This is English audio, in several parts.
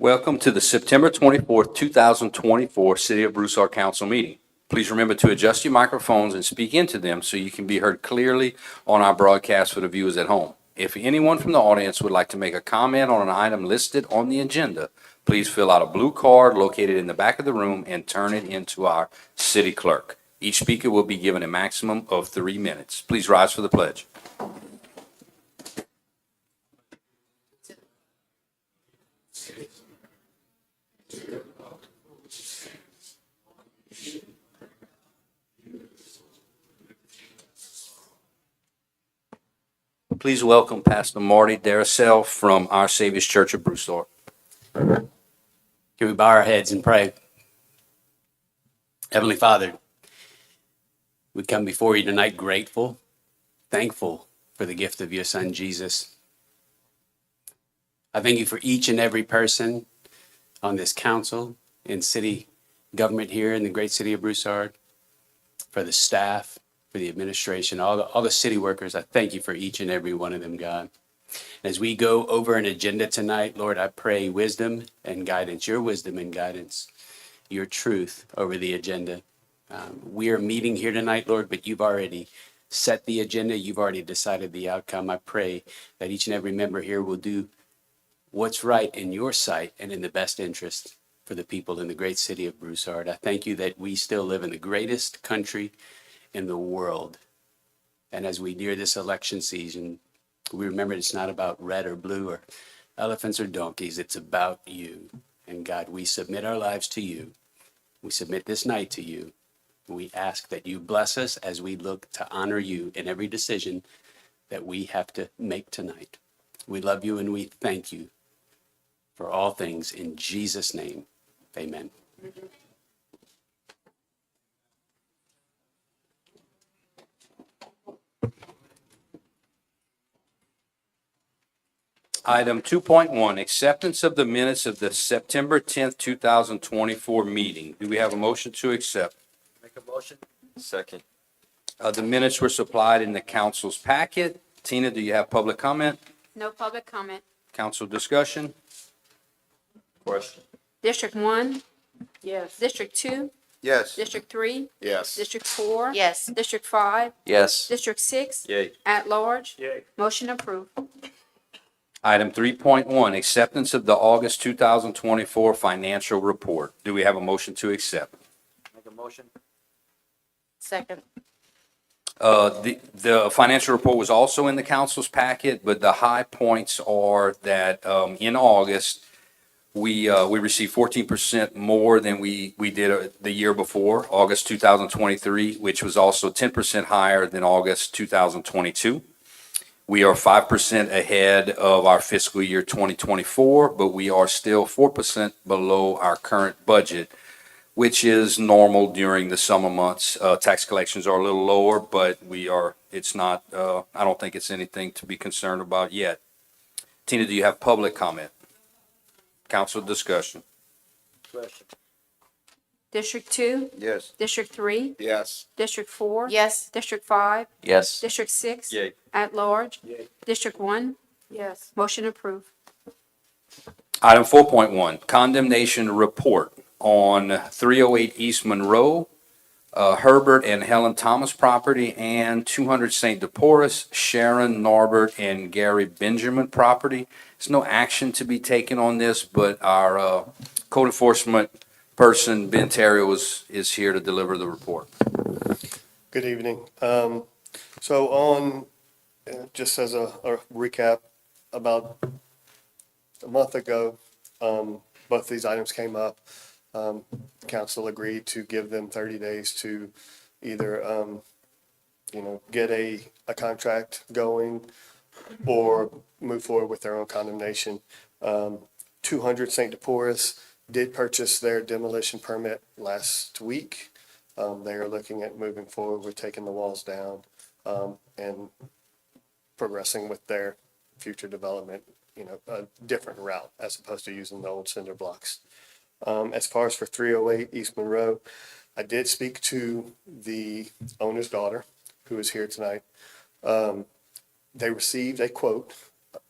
Welcome to the September 24th, 2024 City of Broussard Council meeting. Please remember to adjust your microphones and speak into them so you can be heard clearly on our broadcast for the viewers at home. If anyone from the audience would like to make a comment on an item listed on the agenda, please fill out a blue card located in the back of the room and turn it into our city clerk. Each speaker will be given a maximum of 3 minutes. Please rise for the pledge. Please welcome Pastor Marty Daracel from Our Savior's Church of Broussard. Can we bow our heads and pray? Heavenly Father, we come before you tonight grateful, thankful for the gift of your Son, Jesus. I thank you for each and every person on this council and city government here in the great city of Broussard, for the staff, for the administration, all the city workers. I thank you for each and every one of them, God. As we go over an agenda tonight, Lord, I pray wisdom and guidance, your wisdom and guidance, your truth over the agenda. We are meeting here tonight, Lord, but you've already set the agenda. You've already decided the outcome. I pray that each and every member here will do what's right in your sight and in the best interest for the people in the great city of Broussard. I thank you that we still live in the greatest country in the world. And as we near this election season, we remember it's not about red or blue or elephants or donkeys. It's about you. And God, we submit our lives to you. We submit this night to you. We ask that you bless us as we look to honor you in every decision that we have to make tonight. We love you and we thank you for all things in Jesus' name. Amen. Item 2.1, acceptance of the minutes of the September 10th, 2024 meeting. Do we have a motion to accept? Make a motion. Second. The minutes were supplied in the council's packet. Tina, do you have public comment? No public comment. Council discussion? Question. District 1, Yes. District 2, Yes. District 3, Yes. District 4. Yes. District 5, Yes. District 6. Yay. At large. Yay. Motion approved. Item 3.1, acceptance of the August 2024 financial report. Do we have a motion to accept? Make a motion. Second. The financial report was also in the council's packet, but the high points are that in August, we received 14% more than we did the year before, August 2023, which was also 10% higher than August 2022. We are 5% ahead of our fiscal year 2024, but we are still 4% below our current budget, which is normal during the summer months. Tax collections are a little lower, but it's not, I don't think it's anything to be concerned about yet. Tina, do you have public comment? Council discussion? Question. District 2, Yes. District 3, Yes. District 4. Yes. District 5, Yes. District 6. Yay. At large. Yay. District 1. Yes. Motion approved. Item 4.1, condemnation report on 308 East Monroe, Herbert and Helen Thomas property, and 200 St. Deporus, Sharon, Norbert, and Gary Benjamin property. There's no action to be taken on this, but our code enforcement person, Ben Terrio, is here to deliver the report. Good evening. So on, just as a recap, about a month ago, both these items came up. Council agreed to give them 30 days to either, get a contract going or move forward with their own condemnation. 200 St. Deporus did purchase their demolition permit last week. They are looking at moving forward with taking the walls down and progressing with their future development, a different route as opposed to using the old cinder blocks. As far as for 308 East Monroe, I did speak to the owner's daughter, who is here tonight. They received a quote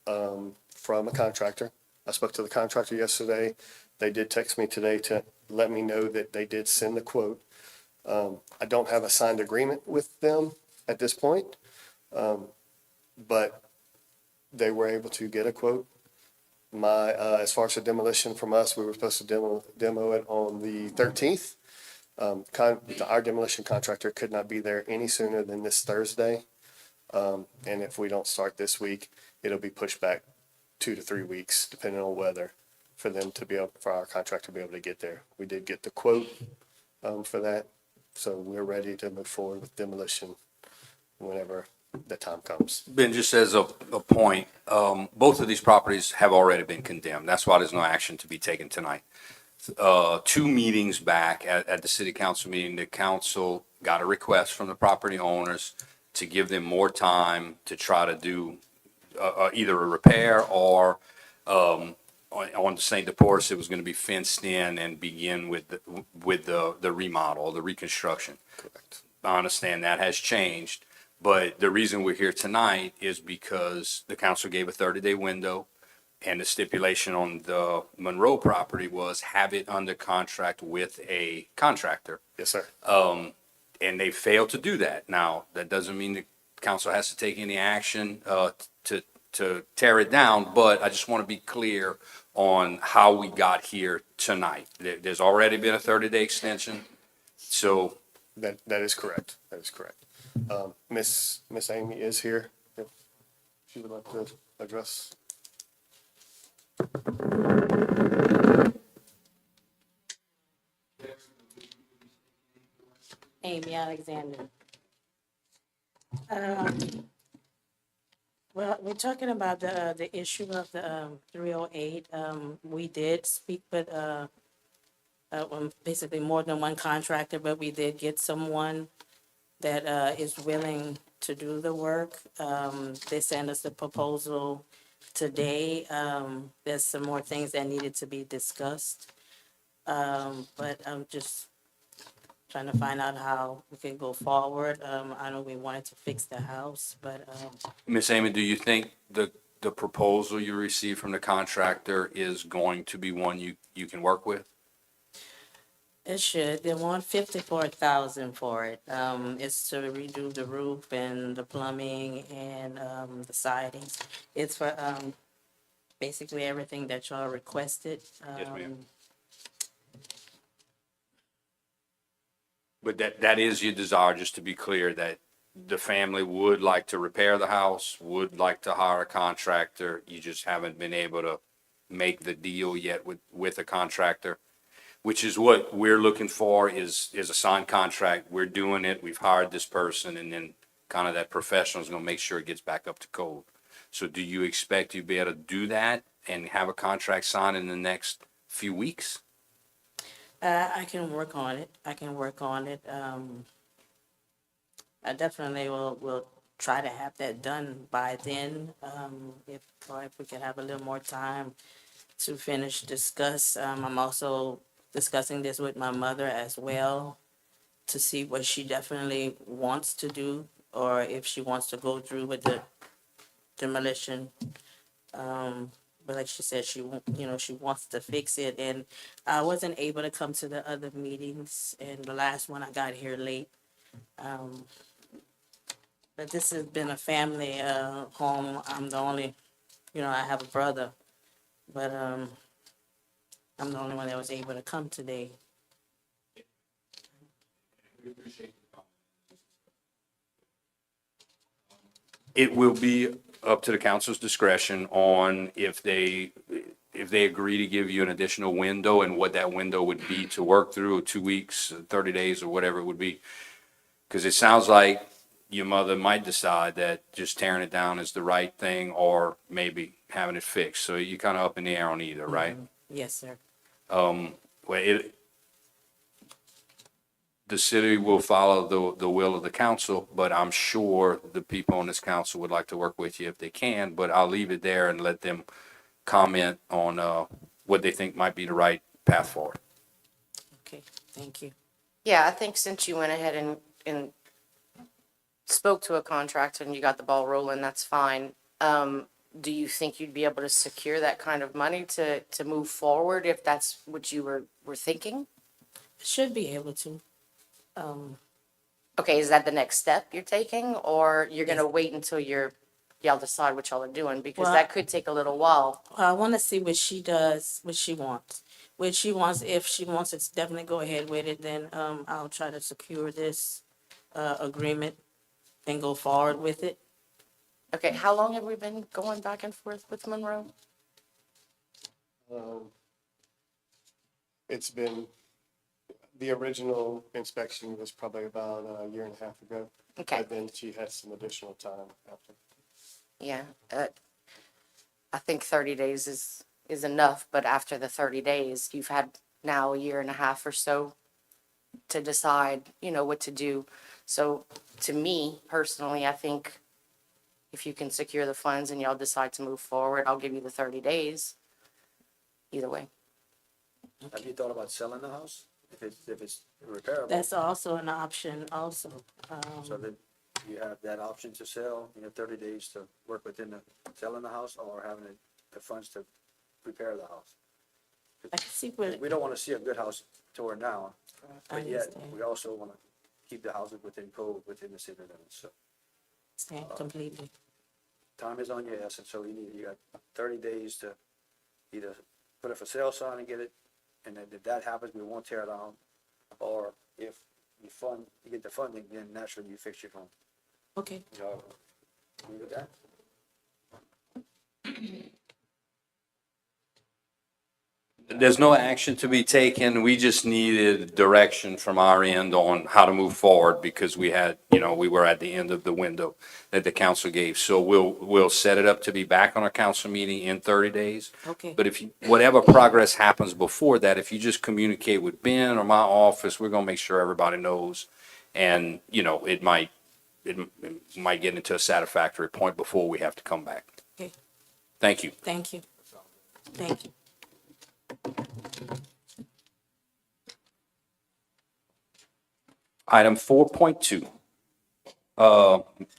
from a contractor I spoke to the contractor yesterday. They did text me today to let me know that they did send the quote. I don't have a signed agreement with them at this point, but they were able to get a quote. As far as the demolition from us, we were supposed to demo it on the 13th. Our demolition contractor could not be there any sooner than this Thursday. And if we don't start this week, it'll be pushed back 2 to 3 weeks, depending on weather, for our contractor to be able to get there. We did get the quote, for that, so we're ready to move forward with demolition whenever the time comes. Ben, just as a point, both of these properties have already been condemned. That's why there's no action to be taken tonight. 2 meetings back at the city council meeting, the council got a request from the property owners to give them more time to try to do either a repair or on the St. DePorce, it was going to be fenced in and begin with the remodel, the reconstruction. Correct. I understand that has changed, but the reason we're here tonight is because the council gave a 30-day window, and the stipulation on the Monroe property was have it under contract with a contractor. Yes, sir. And they failed to do that. Now, that doesn't mean the council has to take any action to tear it down, but I just want to be clear on how we got here tonight. There's already been a 30-day extension, so. That is correct. That is correct. Miss Amy is here. If she would like to address. Amy Alexander. Well, we're talking about the issue of the 308. We did speak with basically more than one contractor, but we did get someone that is willing to do the work. They sent us the proposal today. There's some more things that needed to be discussed. But I'm just trying to find out how we can go forward. I know we wanted to fix the house, but Miss Amy, do you think the proposal you received from the contractor is going to be one you can work with? it should. They want 54,000 for it. It's to redo the roof and the plumbing and the sidings. It's for basically everything that y'all requested. Yes, ma'am. But that is your desire, just to be clear, that the family would like to repair the house, would like to hire a contractor. You just haven't been able to make the deal yet with a contractor, which is what we're looking for is a signed contract. We're doing it. We've hired this person, and then kind of that professional is going to make sure it gets back up to code. So do you expect you'll be able to do that and have a contract signed in the next few weeks? I can work on it. I definitely will try to have that done by then. If we could have a little more time to discuss. I'm also discussing this with my mother as well to see what she definitely wants to do or if she wants to go through with the demolition. But like she said, she wants to fix it, and I wasn't able to come to the other meetings, and the last one I got here late. But this has been a family home. I'm the only, I have a brother, but I'm the only one that was able to come today. It will be up to the council's discretion on if they agree to give you an additional window and what that window would be to work through, 2 weeks, 30 days, or whatever it would be. Because it sounds like your mother might decide that just tearing it down is the right thing, or maybe having it fixed. So you're kind of up in the air on either, right? Yes, sir. The city will follow the will of the council, but I'm sure the people on this council would like to work with you if they can, but I'll leave it there and let them comment on what they think might be the right path forward. Okay, thank you. Yeah, I think since you went ahead and spoke to a contractor and you got the ball rolling, that's fine. do you think you'd be able to secure that kind of money to move forward if that's what you were thinking? Should be able to. Okay, is that the next step you're taking, or you're gonna Yes. wait until y'all decide what y'all are doing? Because Well, that could take a little while. I want to see what she does, what she wants. What she wants, if she wants to definitely go ahead with it, then I'll try to secure this agreement and go forward with it. Okay, how long have we been going back and forth with Monroe? It's been, the original inspection was probably about a year and a half ago. Okay, And then she had some additional time after. yeah, I think 30 days is enough, but after the 30 days, you've had now a year and a half or so to decide, what to do. So to me personally, I think if you can secure the funds and y'all decide to move forward, I'll give you the 30 days. Either way. Have you thought about selling the house? If it's repairable? That's also an option also. So that you have that option to sell, 30 days to work within the selling the house or having the funds to repair the house. I can see what, We don't want to see a good house torn down, I but yet understand, we also want to keep the houses within code, within the city limits. So understand completely. time is on your essence, so you got 30 days to either put a for sale sign and get it, and then if that happens, we won't tear it down. Or if you get the funding, then naturally you fix your home. Okay, Y'all agree with that? There's no action to be taken. We just needed direction from our end on how to move forward because we had, we were at the end of the window that the council gave. So we'll set it up to be back on our council meeting in 30 days. okay, But if whatever progress happens before that, if you just communicate with Ben or my office, we're gonna make sure everybody knows. And, it might get into a satisfactory point before we have to come back. okay, Thank you. thank you. Thank you. Item 4.2.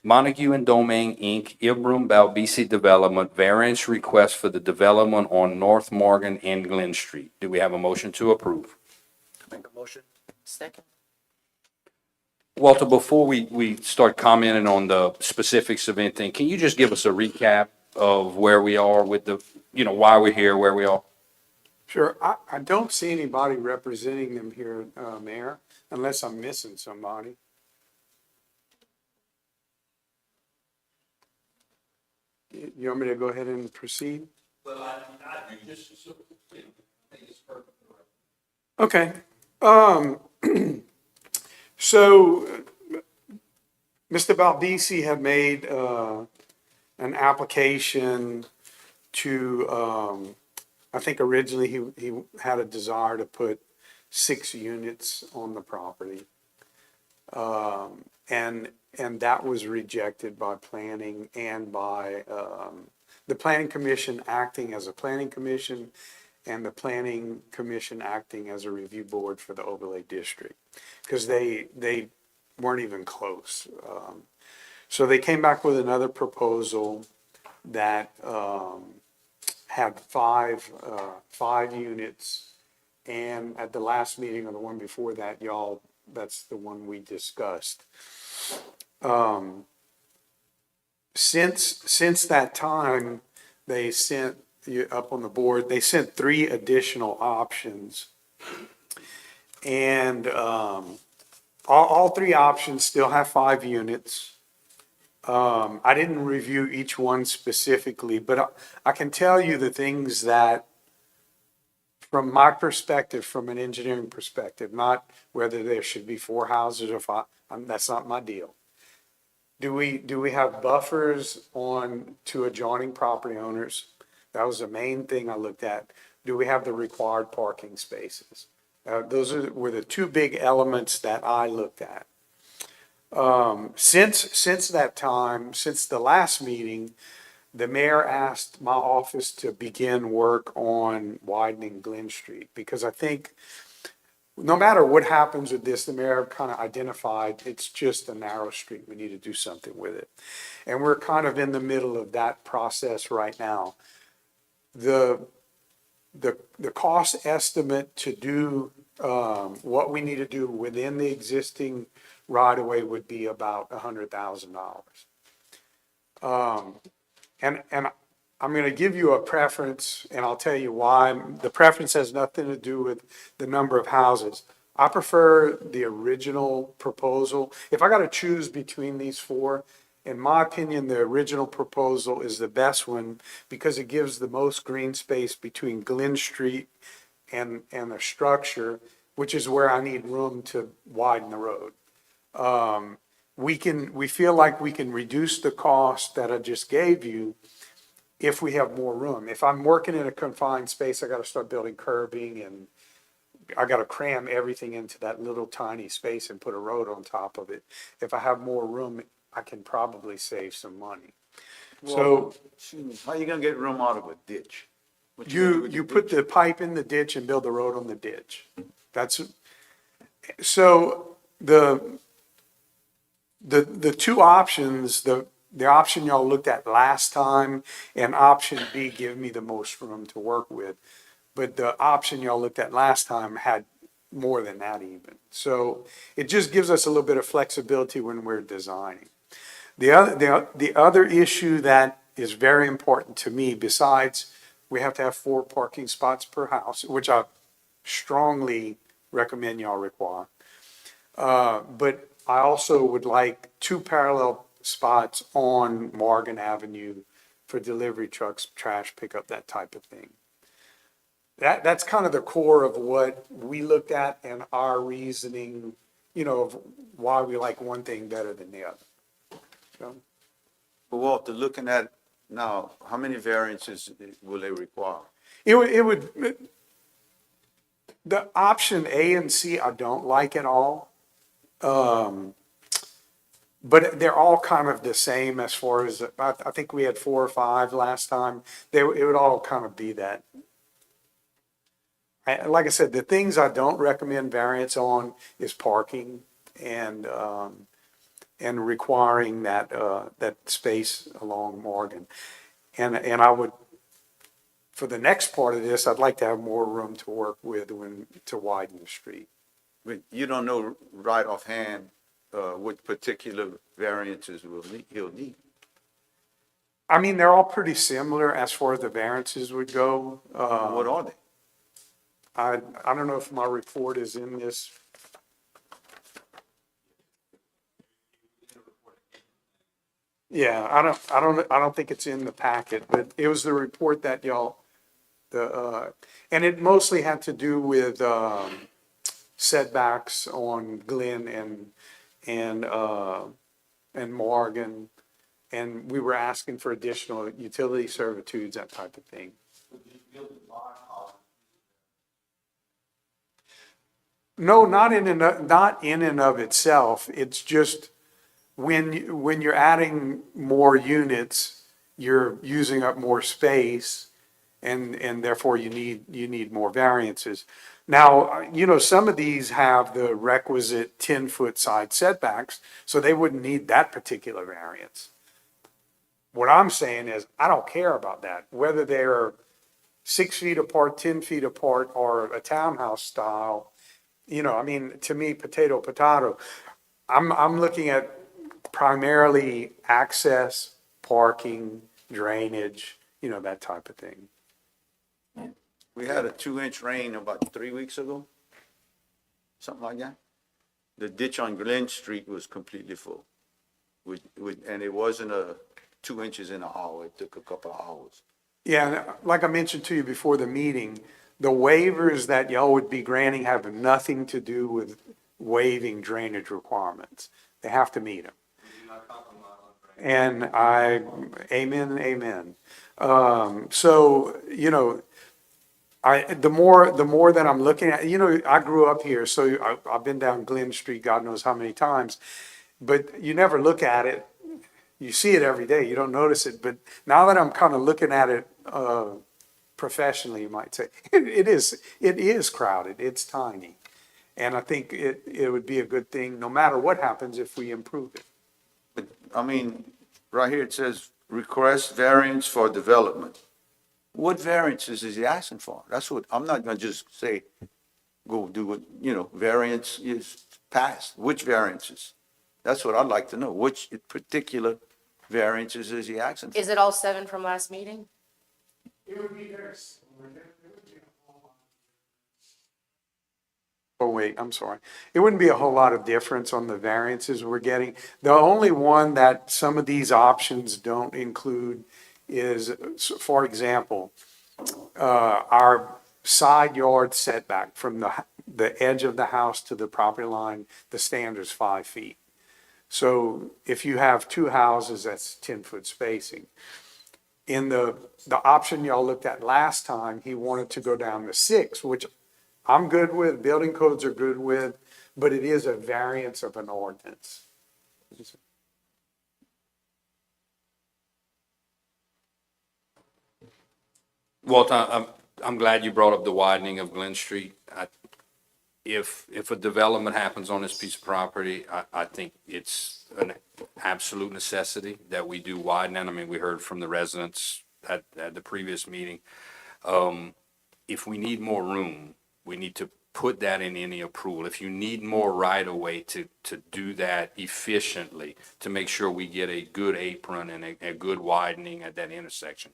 Montague and Domain, Inc., Ibram Balbisi Development, variance request for the development on North Morgan and Glen Street. Do we have a motion to approve? Make a motion? Second. Walter, before we start commenting on the specifics of anything, can you just give us a recap of where we are with the, why we're here, where we are? Sure. I don't see anybody representing them here, Mayor, unless I'm missing somebody. You want me to go ahead and proceed? Well, I do just, I think it's perfect. Okay. So Mr. Baldisi had made an application to, I think originally he had a desire to put 6 units on the property. And that was rejected by planning and by the planning commission acting as a planning commission and the planning commission acting as a review board for the overlay district. Because they weren't even close. So they came back with another proposal that had five units. And at the last meeting or the one before that, that's the one we discussed. Since that time, they sent up on the board, they sent 3 additional options. And all 3 options still have 5 units. I didn't review each one specifically, but I can tell you the things that, from my perspective, from an engineering perspective, not whether there should be 4 houses or 5, that's not my deal. Do we have buffers to adjoining property owners? That was the main thing I looked at. Do we have the required parking spaces? Those were the 2 big elements that I looked at. Since that time, since the last meeting, the mayor asked my office to begin work on widening Glen Street because I think no matter what happens with this, the mayor kind of identified, it's just a narrow street. We need to do something with it. And we're kind of in the middle of that process right now. The cost estimate to do, what we need to do within the existing right-of-way would be about $100,000. And I'm gonna give you a preference, and I'll tell you why. The preference has nothing to do with the number of houses. I prefer the original proposal. If I gotta choose between these four, in my opinion, the original proposal is the best one because it gives the most green space between Glen Street and the structure, which is where I need room to widen the road. We feel like we can reduce the cost that I just gave you if we have more room. If I'm working in a confined space, I gotta start building curbing and I gotta cram everything into that little tiny space and put a road on top of it. If I have more room, I can probably save some money. So Excuse me, how you gonna get room out of a ditch? What gonna do with you the put ditch? the pipe in the ditch and build the road on the ditch. So the two options, the option y'all looked at last time and option B give me the most room to work with. But the option y'all looked at last time had more than that even. So it just gives us a little bit of flexibility when we're designing. The other issue that is very important to me, besides we have to have 4 parking spots per house, which I strongly recommend y'all require. But I also would like 2 parallel spots on Morgan Avenue for delivery trucks, trash pickup, that type of thing. That's kind of the core of what we looked at and our reasoning, of why we like one thing better than the other. So, But Walter, looking at now, how many variances will they require? it would, the option A and C, I don't like at all. But they're all kind of the same as far as, I think we had 4 or 5 last time. It would all kind of be that. Like I said, the things I don't recommend variance on is parking and requiring that space along Morgan. And I would, for the next part of this, I'd like to have more room to work with to widen the street. But you don't know right offhand, what particular variances he'll need. I mean, they're all pretty similar as far as the variances would go. What are they? I don't know if my report is in this. Yeah, I don't think it's in the packet, but it was the report that y'all, and it mostly had to do with, setbacks on Glen and Morgan. And we were asking for additional utility servitudes, that type of thing. No, not in and of itself. It's just when you're adding more units, you're using up more space, and therefore you need more variances. Now, some of these have the requisite 10-foot side setbacks, so they wouldn't need that particular variance. What I'm saying is, I don't care about that, whether they're 6 feet apart, 10 feet apart, or a townhouse style. I mean, to me, potato. I'm looking at primarily access, parking, drainage, that type of thing. We had a 2-inch rain about 3 weeks ago, something like that. The ditch on Glen Street was completely full. And it wasn't 2 inches in an hour, it took a couple of hours. Yeah, and like I mentioned to you before the meeting, the waivers that y'all would be granting have nothing to do with waiving drainage requirements. They have to meet them. And amen. So, the more that I'm looking at, I grew up here, so I've been down Glen Street, God knows how many times, but you never look at it. You see it every day, you don't notice it, but now that I'm kind of looking at it, professionally, you might say, it is crowded, it's tiny. And I think it would be a good thing, no matter what happens, if we improve it. But, I mean, right here it says request variance for development. What variances is he asking for? That's what, I'm not gonna just say, go do what, variance is passed. Which variances? That's what I'd like to know. Which particular variances is he asking for? Is it all 7 from last meeting? It would be very similar. Oh, wait, I'm sorry. It wouldn't be a whole lot of difference on the variances we're getting. The only one that some of these options don't include is, for example, our side yard setback from the edge of the house to the property line, the standard's 5 feet. So if you have two houses, that's 10-foot spacing. In the option y'all looked at last time, he wanted to go down to 6, which I'm good with, building codes are good with, but it is a variance of an ordinance. Walter, I'm glad you brought up the widening of Glen Street. If a development happens on this piece of property, I think it's an absolute necessity that we do widen it. I mean, we heard from the residents at the previous meeting. If we need more room, we need to put that in any approval. If you need more right-of-way to do that efficiently, to make sure we get a good apron and a good widening at that intersection.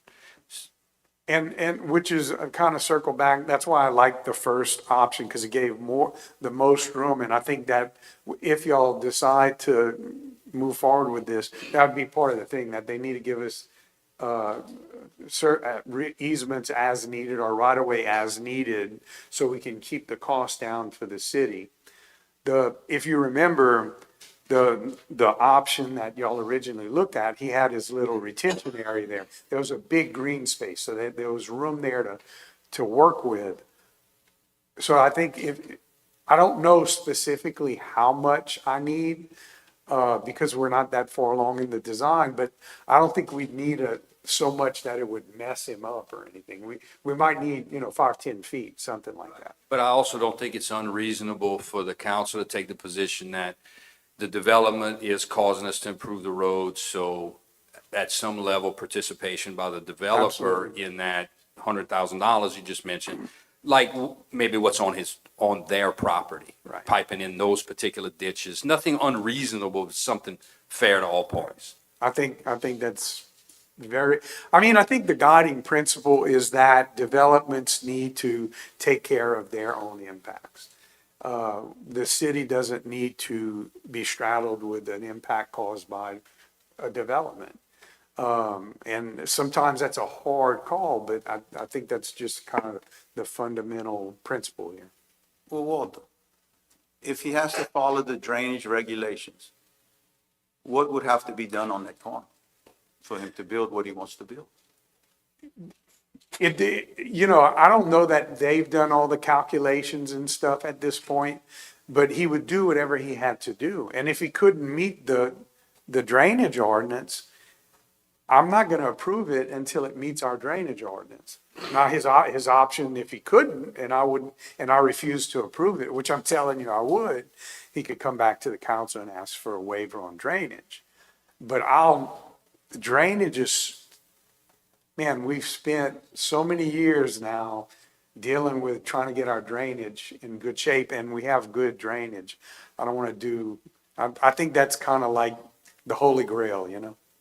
And which is kind of circle back, that's why I like the first option, because it gave the most room. And I think that if y'all decide to move forward with this, that would be part of the thing, that they need to give us easements as needed or right of way as needed, so we can keep the cost down for the city. If you remember, the option that y'all originally looked at, he had his little retention area there. There was a big green space, so there was room there to work with. So I think I don't know specifically how much I need, because we're not that far along in the design, but I don't think we'd need so much that it would mess him up or anything. We might need, 5-10 feet, something like that. But I also don't think it's unreasonable for the council to take the position that the development is causing us to improve the roads, so at some level, participation by the developer Absolutely. in that $100,000 you just mentioned, like maybe what's on their property. Right. Piping in those particular ditches, nothing unreasonable, but something fair to all parties. I think that's I think the guiding principle is that developments need to take care of their own impacts. The city doesn't need to be straddled with an impact caused by a development. And sometimes that's a hard call, but I think that's just kind of the fundamental principle here. Well, Walter, if he has to follow the drainage regulations, what would have to be done on that corner for him to build what he wants to build? I don't know that they've done all the calculations and stuff at this point, but he would do whatever he had to do. And if he couldn't meet the drainage ordinance, I'm not going to approve it until it meets our drainage ordinance. Now, his option, if he couldn't, and I refused to approve it, which I'm telling you I would, he could come back to the council and ask for a waiver on drainage. But drainage is, man, we've spent so many years now dealing with trying to get our drainage in good shape, and we have good drainage. I think that's kind of like the holy grail,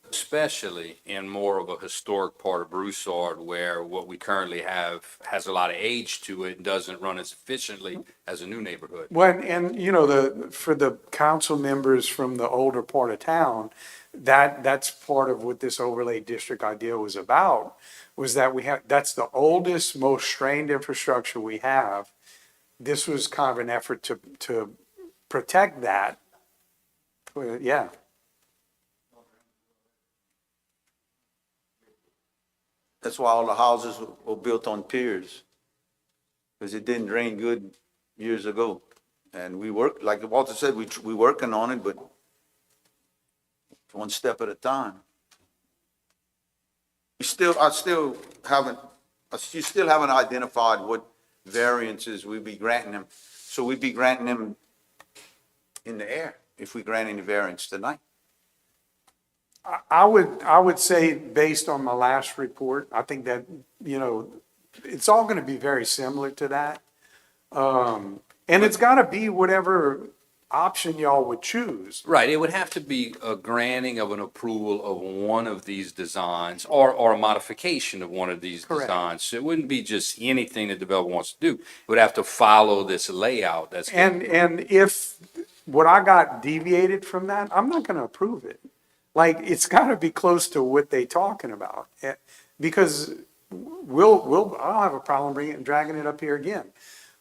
Especially in more of a historic part of Broussard, where what we currently have has a lot of age to it and doesn't run as efficiently as a new neighborhood. Well, and for the council members from the older part of town, that's part of what this overlay district idea was about, was that that's the oldest, most strained infrastructure we have. This was kind of an effort to protect that. Yeah. That's why all the houses were built on piers, because it didn't drain good years ago. And we work, like Walter said, we working on it, but one step at a time. You still haven't identified what variances we'd be granting them. So we'd be granting them in the air if we grant any variance tonight. I would say, based on my last report, I think that, you know, it's all gonna be very similar to that. And it's gotta be whatever option y'all would choose. Right, it would have to be a granting of an approval of one of these designs or a modification of one of these Correct. designs. So it wouldn't be just anything the developer wants to do. It would have to follow this layout that's. And if what I got deviated from that, I'm not gonna approve it. Like, it's gotta be close to what they talking about. Because I'll have a problem bringing it and dragging it up here again.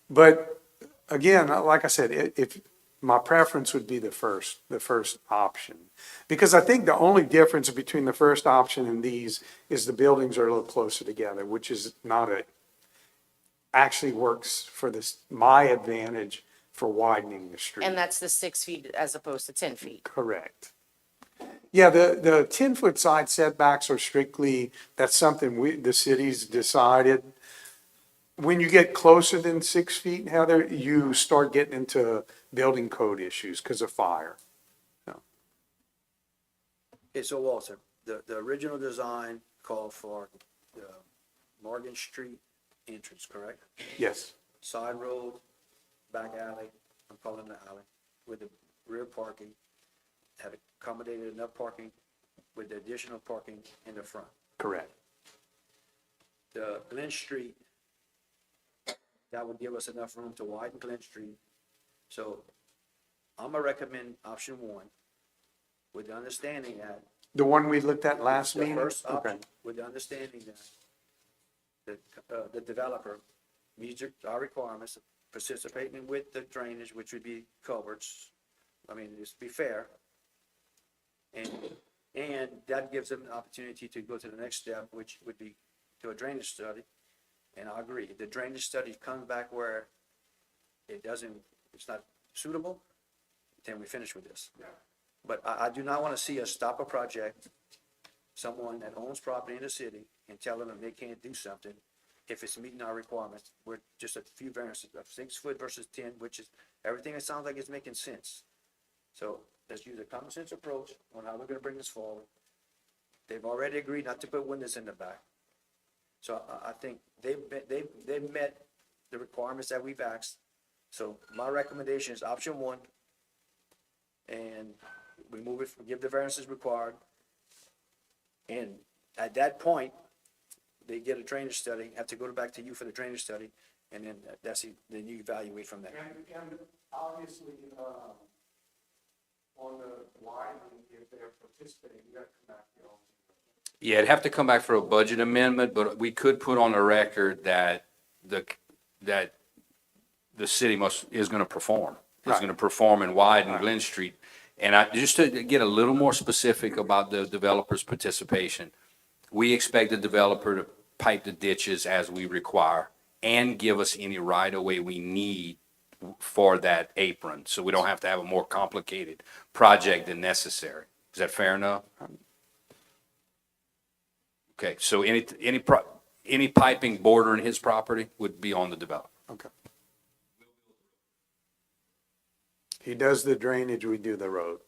But again, like I said, if, my preference would be the first option. Because I think the only difference between the first option and these is the buildings are a little closer together, which is not actually works for this, my advantage for widening the street. And that's the 6 feet as opposed to 10 feet. Correct. Yeah, the 10-foot side setbacks are strictly, that's something the city's decided. When you get closer than 6 feet, Heather, you start getting into building code issues because of fire. Okay, so Walter, the original design called for the Morgan Street entrance, correct? Yes, Side road, back alley, I'm calling it an alley, with the rear parking, had accommodated enough parking with the additional parking in the front. correct. The Glen Street, that would give us enough room to widen Glen Street. So I'm gonna recommend option one with the understanding that The one we looked at last the meeting? first Okay, option, with the understanding that the developer meets our requirements, participating with the drainage, which would be culverts. I mean, just to be fair. And that gives them an opportunity to go to the next step, which would be to a drainage study. And I agree, if the drainage study comes back where it's not suitable, then we finish with this. But I do not want to see us stop a project, someone that owns property in the city, and tell them they can't do something if it's meeting our requirements. We're just a few variances of 6 foot versus 10, which is, everything that sounds like it's making sense. So let's use a common sense approach on how we're gonna bring this forward. They've already agreed not to put windows in the back. So I think they've met the requirements that we've asked. So my recommendation is option one. And we move it, give the variances required. And at that point, they get a drainage study, have to go back to you for the drainage study, and then then you evaluate from there. and obviously, on the widening, if they're participating, you got to come back to Yeah, it'd have to come back for a budget amendment, but we could put on the record that that the city is gonna perform. Is Right. gonna perform and widen Glen Street. And just to get a little more specific about the developer's participation, we expect the developer to pipe the ditches as we require and give us any right-of-way we need for that apron, so we don't have to have a more complicated project than necessary. Is that fair enough? Okay, so any piping bordering his property would be on the developer. Okay. He does the drainage, we do the road.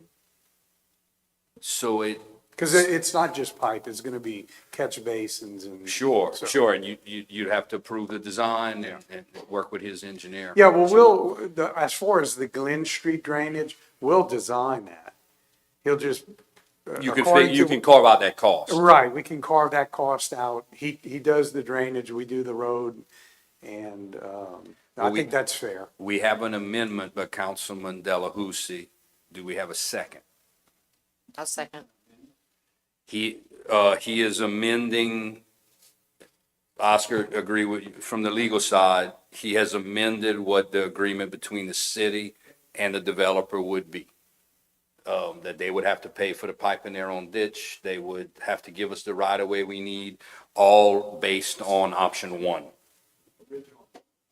So Because it's not just pipe, it's gonna be catch basins and. sure, so- sure, and you'd have to approve the design and work with his engineer. Yeah, well, as far as the Glen Street drainage, we'll design that. He'll just. You according to- can carve out that cost. Right, we can carve that cost out. He does the drainage, we do the road, and, I Well, think that's fair. We have an amendment by Councilman Delahousie. Do we have a second? I'll second. He is amending, Oscar, agree with you, from the legal side, he has amended what the agreement between the city and the developer would be. That they would have to pay for the pipe in their own ditch, they would have to give us the right-of-way we need, all based on option one.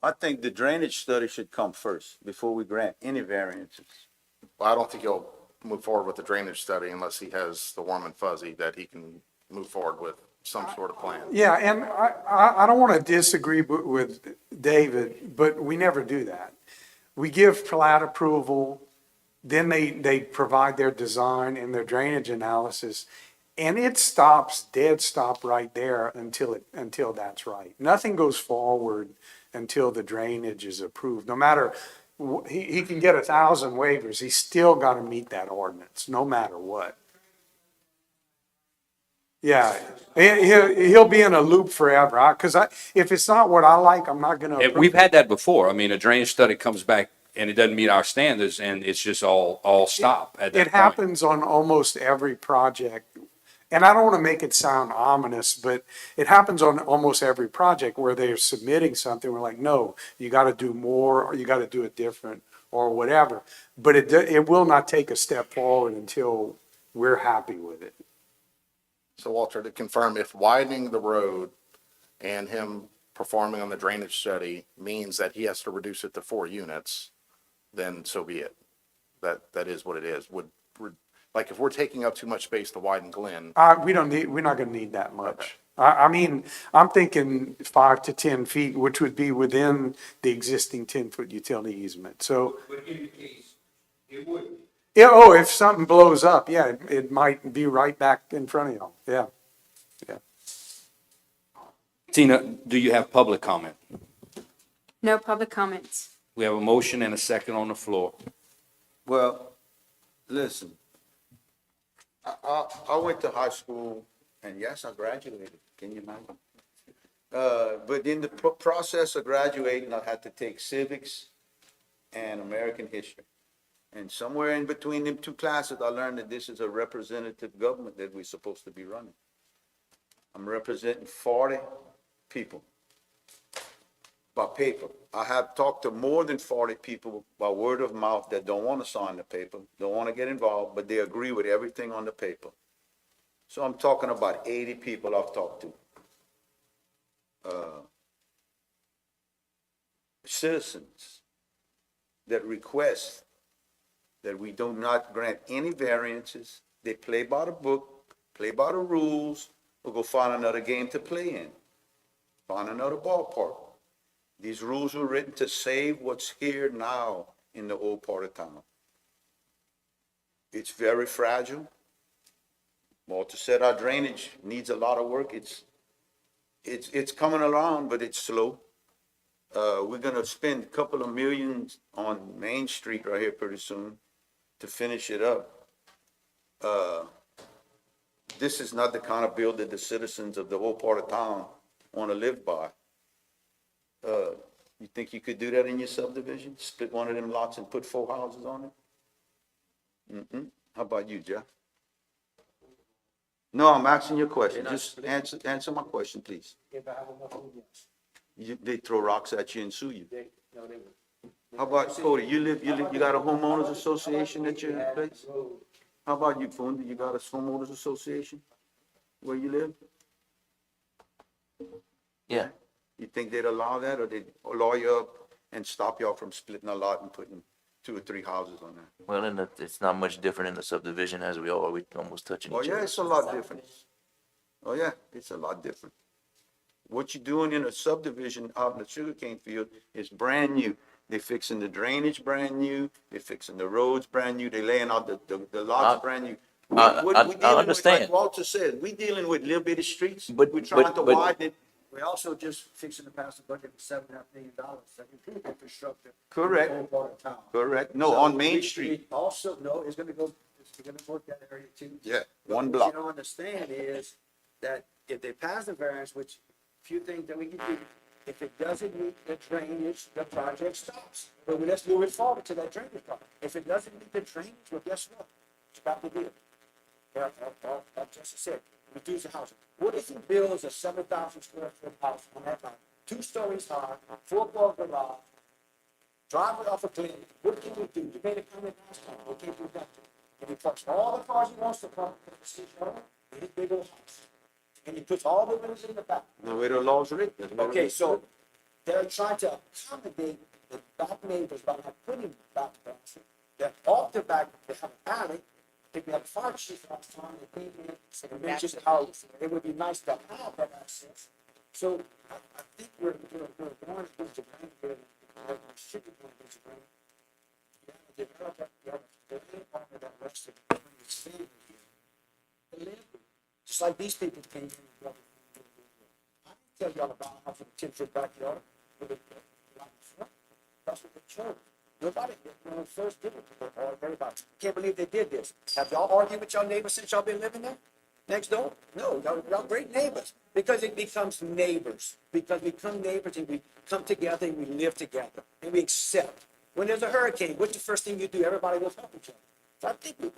I think the drainage study should come first before we grant any variances. Well, I don't think he'll move forward with the drainage study unless he has the warm and fuzzy that he can move forward with some sort of plan. Yeah, and I don't want to disagree with David, but we never do that. we give plat approval, then they provide their design and their drainage analysis, and it stops, dead stop right there until that's right. Nothing goes forward until the drainage is approved. No matter, he can get 1,000 waivers, he's still gotta meet that ordinance, no matter what. Yeah, he'll be in a loop forever, if it's not what I like, I'm not gonna And approve we've it. had that before. I mean, a drainage study comes back and it doesn't meet our standards and it's just all stop at that It point. happens on almost every project. And I don't want to make it sound ominous, but it happens on almost every project where they're submitting something. We're like, no, you got to do more, or you got to do it different, or whatever. But it will not take a step forward until we're happy with it. So Walter, to confirm, if widening the road and him performing on the drainage study means that he has to reduce it to 4 units, then so be it. That is what it is. Like if we're taking up too much space to widen Glen, We're not going to need that much. I mean, I'm thinking 5 to 10 feet, which would be within the existing 10-foot utility easement. So, But in the case, it would. yeah, oh, if something blows up, yeah, it might be right back in front of y'all. Yeah. Tina, do you have public comment? No public comments. We have a motion and a second on the floor. Well, listen, I went to high school, and yes, I graduated, can you imagine? But in the process of graduating, I had to take civics and American history. And somewhere in between them two classes, I learned that this is a representative government that we're supposed to be running. I'm representing 40 people by paper. I have talked to more than 40 people by word of mouth that don't want to sign the paper, don't want to get involved, but they agree with everything on the paper. So I'm talking about 80 people I've talked to. Citizens that request that we do not grant any variances. They play by the book, play by the rules, or go find another game to play in, find another ballpark. These rules were written to save what's here now in the old part of town. It's very fragile. Walter said our drainage needs a lot of work. It's coming along, but it's slow. We're gonna spend a couple of millions on Main Street right here pretty soon to finish it up. This is not the kind of bill that the citizens of the whole part of town want to live by. You think you could do that in your subdivision? Split one of them lots and put 4 houses on it? How about you, Jeff? No, I'm asking you a question. Just answer my question, please. If I have enough room, yes. They throw rocks at you and sue you. No, they would. How about Cody? You got a homeowners association at your place? How about you, Funda? You got a homeowners association where you live? Yeah, You think they'd allow that, or they'd law you up and stop y'all from splitting a lot and putting 2 or 3 houses on there? well, it's not much different in the subdivision as we almost touching Oh, each yeah, other. it's a lot different. Oh, yeah, it's a lot different. What you're doing in a subdivision out in the sugarcane field is brand new. They're fixing the drainage brand new, they're fixing the roads brand new, they're laying out the lots brand new. I What we dealing with, understand. like Walter said, we dealing with little bitty streets, But- we're trying to but- widen it. We also just fixing to pass a budget for $7.5 million, that improve infrastructure. Correct. In the whole part of town. Correct, no, So on Main we- Street, we Also, no, it's gonna work that area too. yeah, But one What block. you don't understand is that if they pass the variance, which few things that we can do, if it doesn't meet the drainage, the project stops. But let's move it forward to that drainage project. If it doesn't meet the drainage, well, guess what? Stop the deal. Like Jesse said, reduce the house. What if he builds a 7,000 square foot house on that lot, 2 stories high, 4-car garage, driveway off a cliff? What can you do? You made a comment last time, what can you do that? And he parks all the cars he wants to park in the city yard in his big old house. And he puts all the windows in the back. The way the law's written. Okay, so they're trying to accommodate the back neighbors by not putting back fence. They're off the back, they have an alley. If we had a fire chief last time, they came in and mentioned how it would be nice to have that access. So I think we're going against the grain here. We should be going against the grain. like these people came in. I didn't tell y'all about how for the 10-foot backyard. with the- That's what they chose. Nobody, when we first did it, everybody, can't believe they did this. Have y'all argued with your neighbors since y'all been living there? Next door? No, y'all great neighbors. Because it becomes neighbors. Because we become neighbors and we come together and we live together and we accept. When there's a hurricane, what's the first thing you do? Everybody will help each other. So I think we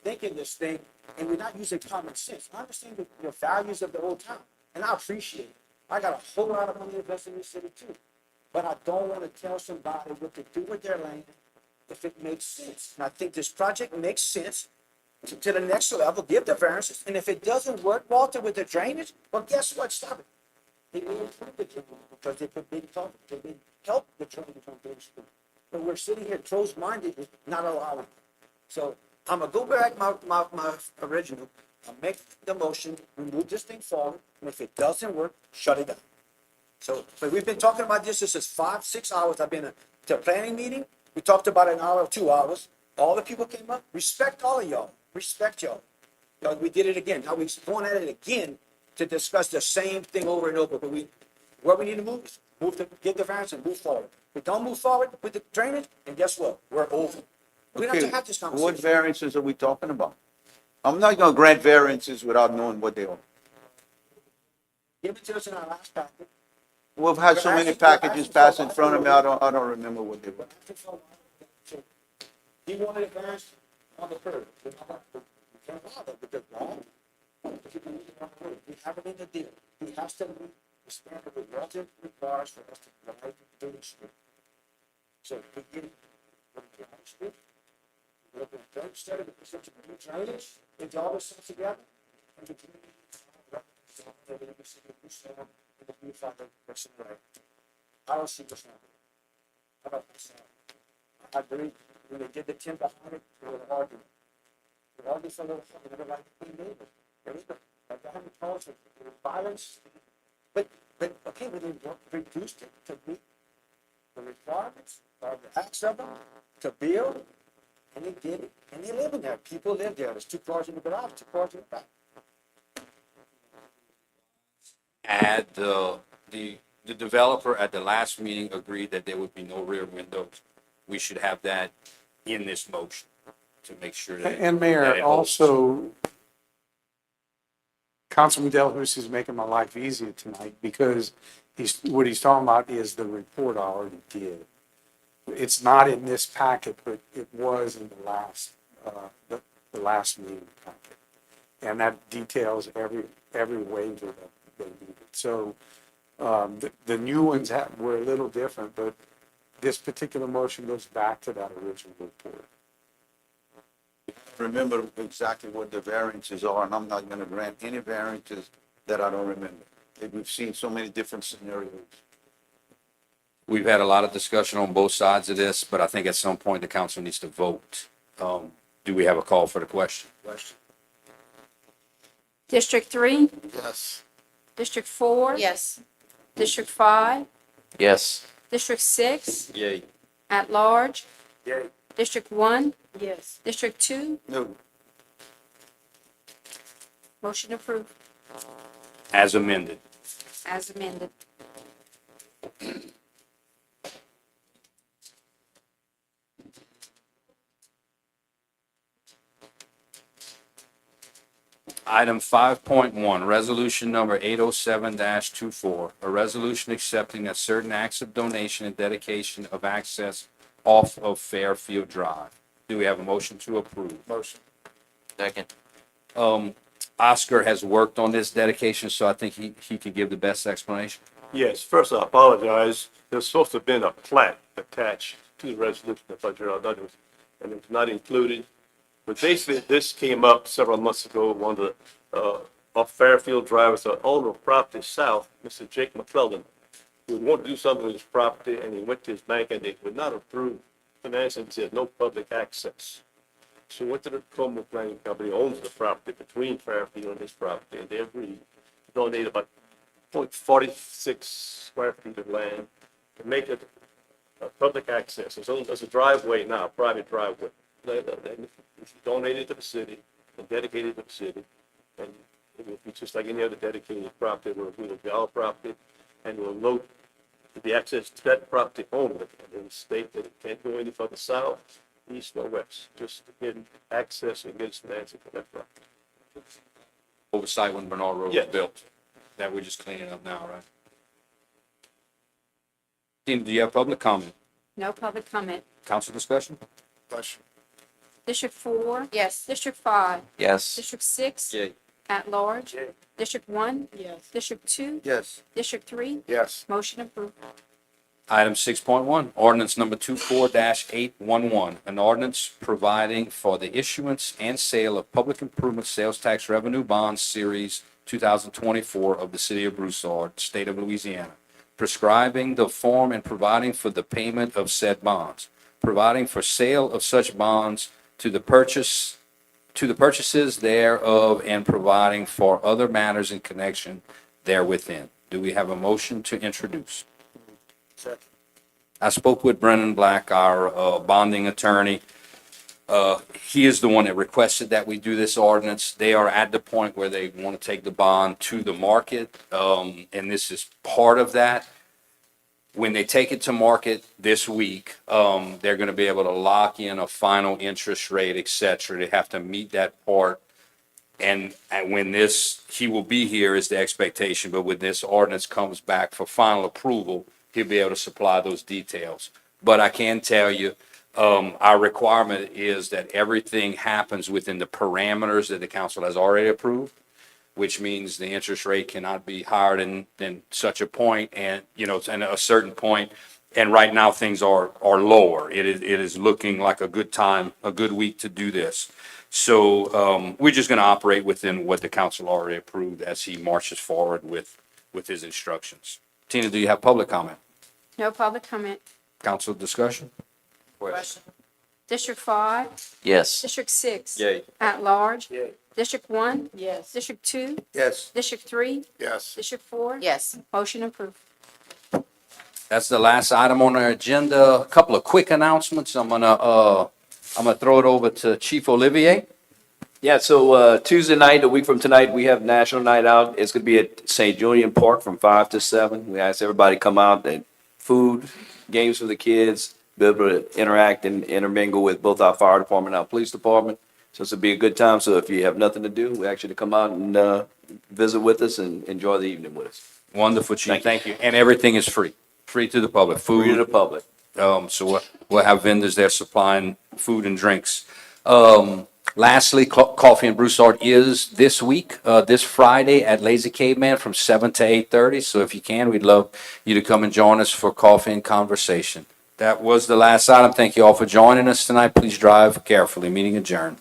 thinking this thing, and we're not using common sense. I understand the values of the old town, and I appreciate it. I got a whole lot of money invested in this city too. But I don't want to tell somebody what to do with their land if it makes sense. And I think this project makes sense to the next level, give the variances, and if it doesn't work, Walter, with the drainage, well, guess what? Stop it. They will improve the drainage because they put big cover, they didn't help the drainage on Big Street. But we're sitting here closed-minded, not allowing it. So I'm gonna go back my original, I'll make the motion, we move this thing forward, and if it doesn't work, shut it down. So, but we've been talking about this is 5, 6 hours. I've been to a planning meeting. We talked about an hour or 2 hours. All the people came up. Respect all of y'all. Respect y'all. Y'all, we did it again. Now we're going at it again to discuss the same thing over and over. But what we need to move is get the variance and move forward. If we don't move forward with the drainage, and guess what? We're over. We don't have to have this What conversation. variances are we talking about? I'm not gonna grant variances without knowing what they are. Give it to us in our last packet. We've had so many packages pass in front of me, I don't remember what they were. He wanted a variance on the curb. We can't allow that because we have it in the deal. He has to meet the standard that Walter requires for us to drive through the street. So we get it. When we get on the street, we look at the instead of the percentage of the drainage, it's all this stuff together. And the community, I don't see this now. How about this? I agree, when they did the 10 behind it, they were arguing. They argued for a little, they were like, we made it. There was like 100 calls for violence. But, okay, but they reduced it to meet the requirements of the acts of them, to build, and they did it. And they live in there. People live there. There's 2 cars in the garage, 2 cars in the back. Add the developer at the last meeting agreed that there would be no rear windows. We should have that in this motion to make sure that. And that Mayor, it holds. also, Councilman Delhus is making my life easier tonight because what he's talking about is the report I already did. It's not in this packet, but it was in the last meeting packet. And that details every waiver that they needed. So, the new ones were a little different, but this particular motion goes back to that original report. Remember exactly what the variances are, and I'm not gonna grant any variances that I don't remember. We've seen so many different scenarios. We've had a lot of discussion on both sides of this, but I think at some point the council needs to vote. Do we have a call for the question? District 3, Yes. District 4. Yes. District 5, Yes. District 6, Yay. at large. Yay. District 1, Yes. District 2, No, motion approved As amended. as amended. Item 5.1, resolution number 807-24, a resolution accepting that certain acts of donation and dedication of access off of Fairfield Drive. Do we have a motion to approve? Motion. Second. Oscar has worked on this dedication, so I think he could give the best explanation. Yes, first I apologize. There's supposed to have been a plat attached to the resolution if I drew out others, and it's not included. But basically, this came up several months ago. One of the, off Fairfield Drive, is the owner of property south, Mr. Jake McClellan, who would want to do something with his property, and he went to his bank and they would not approve financing, said no public access. So went to the Como Planning Company, owns the property between Fairfield and his property, and they agreed to donate about 0.46 square feet of land to make it public access. There's a driveway now, private driveway. They donated to the city, and dedicated to the city. And it will be just like any other dedicated property, where it will be our property, and we'll note the access to that property only, and then state that it can't go any further south, east, or west, just to get access and get financing for that property. Oversight when Bernard Road was Yes. built. That we're just cleaning up now, right? Tina, do you have public comment? No public comment. Council discussion? Question. District 4? Yes. District 5? Yes. District 6? Yay. At large? Yay. District 1? Yes. District 2? Yes. District 3? Yes. Motion approved. Item 6.1, ordinance number 24-811, an ordinance providing for the issuance and sale of public improvement sales tax revenue bonds series 2024 of the city of Broussard, state of Louisiana, prescribing the form and providing for the payment of said bonds, providing for sale of such bonds to the purchases thereof, and providing for other matters in connection therewithin. Do we have a motion to introduce? Second. I spoke with Brennan Black, our bonding attorney. He is the one that requested that we do this ordinance. They are at the point where they want to take the bond to the market, and this is part of that. When they take it to market this week, they're going to be able to lock in a final interest rate, et cetera. They have to meet that part. And when he will be here is the expectation, but when this ordinance comes back for final approval, he'll be able to supply those details. But I can tell you, our requirement is that everything happens within the parameters that the council has already approved, which means the interest rate cannot be higher than such a point, and, and a certain point. And right now, things are lower. It is looking like a good time, a good week to do this. So, we're just gonna operate within what the council already approved as he marches forward with his instructions. Tina, do you have public comment? No public comment. Council discussion? Question. District 5? Yes. District 6? Yay. At large? Yay. District 1? Yes. District 2? Yes. District 3? Yes. District 4? Yes. Motion approved. That's the last item on our agenda. A couple of quick announcements. I'm gonna throw it over to Chief Olivier. Yeah, so Tuesday night, a week from tonight, we have National Night Out. It's going to be at St. Julian Park from 5 to 7. We ask everybody to come out, and food, games for the kids, be able to interact and intermingle with both our fire department and our police department. So it's going to be a good time. So if you have nothing to do, we ask you to come out and visit with us and enjoy the evening with us. Wonderful, Chief. Thank you. And everything is free to the public. Free to the Food. public. So we'll have vendors there supplying food and drinks. Lastly, Coffee and Broussard is this week, this Friday at Lazy Caveman from 7 to 8:30. So if you can, we'd love you to come and join us for coffee and conversation. That was the last item. Thank you all for joining us tonight. Please drive carefully. Meeting adjourned.